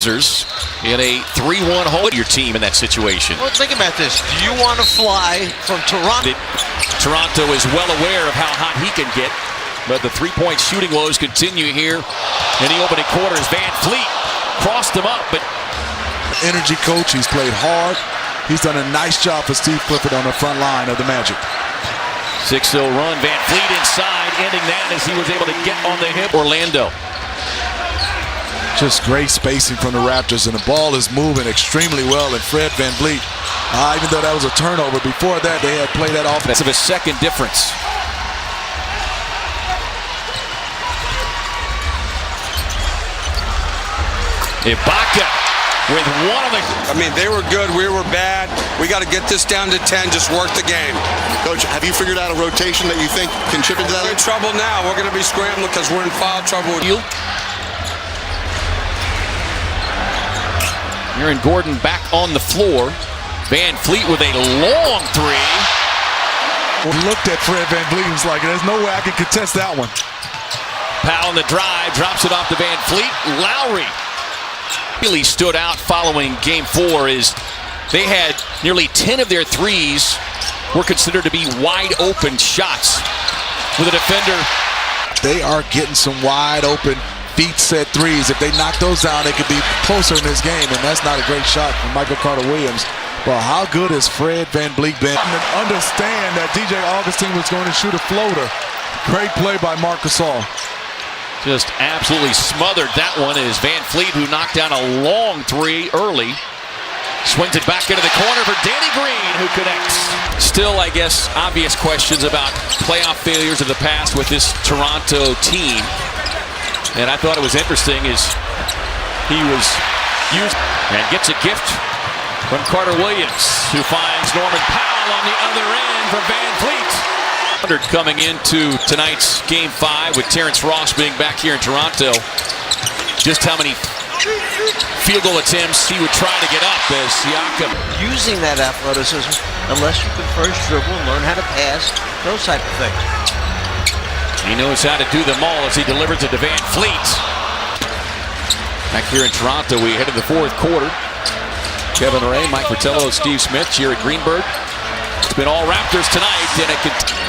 Blazers in a 3-1 hold. Your team in that situation. Well, think about this. Do you want to fly from Toronto? Toronto is well aware of how hot he can get, but the three-point shooting woes continue here in the opening quarter as VanVleet crossed him up, but energy coach. He's played hard. He's done a nice job for Steve Clifford on the front line of the Magic. 6-0 run. VanVleet inside, ending that as he was able to get on the hip. Orlando. Just great spacing from the Raptors, and the ball is moving extremely well. And Fred VanVleet, even though that was a turnover, before that they had played that offense. Of a second difference. Ibaka with one of the... I mean, they were good, we were bad. We got to get this down to 10, just work the game. Coach, have you figured out a rotation that you think can chip into that? We're in trouble now. We're going to be scrambling because we're in foul trouble. Aaron Gordon back on the floor. VanVleet with a long three. Looked at Fred VanVleet and was like, there's no way I can contest that one. Powell in the drive, drops it off to VanVleet. Lowry really stood out following game 4 as they had nearly 10 of their threes were considered to be wide open shots with a defender. They are getting some wide open feet set threes. If they knock those down, they could be closer in this game, and that's not a great shot from Michael Carter-Williams. But how good has Fred VanVleet been? Understand that DJ Augustine was going to shoot a floater. Great play by Marc Gasol. Just absolutely smothered that one. It is VanVleet who knocked down a long three early. Swings it back into the corner for Danny Green, who connects. Still, I guess, obvious questions about playoff failures of the past with this Toronto team. And I thought it was interesting as he was used and gets a gift from Carter-Williams, who finds Norman Powell on the other end for VanVleet. Coming into tonight's Game 5 with Terrence Ross being back here in Toronto. Just how many field goal attempts he would try to get up as Siakam. Using that athleticism, unless you can first dribble and learn how to pass, those type of things. He knows how to do them all as he delivers it to VanVleet. Back here in Toronto, we head to the fourth quarter. Kevin Ray, Mike Fratello, Steve Smith, Jared Greenberg. It's been all Raptors tonight, and it continues.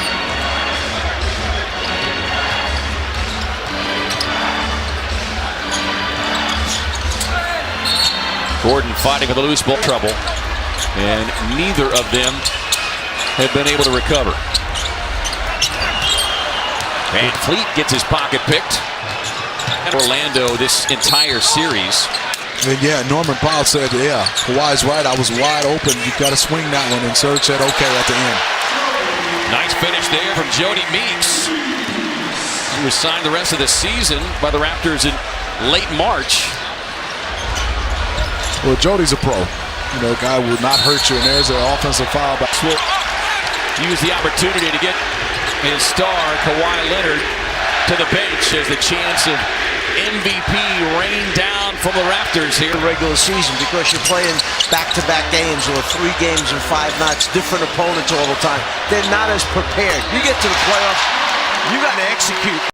Gordon fighting with a loose ball trouble, and neither of them have been able to recover. VanVleet gets his pocket picked. Orlando this entire series. And yeah, Norman Powell said, yeah, Kawhi's right. I was wide open. You've got to swing that one. And Serge said, okay, at the end. Nice finish there from Jody Meeks. He was signed the rest of the season by the Raptors in late March. Well, Jody's a pro. You know, a guy will not hurt you. And there's an offensive foul. Use the opportunity to get his star, Kawhi Leonard, to the bench as the chance of MVP rained down from the Raptors here. The regular season, because you're playing back-to-back games or 3 games in 5 nights, different opponents all the time. They're not as prepared. You get to the playoffs, you got to execute.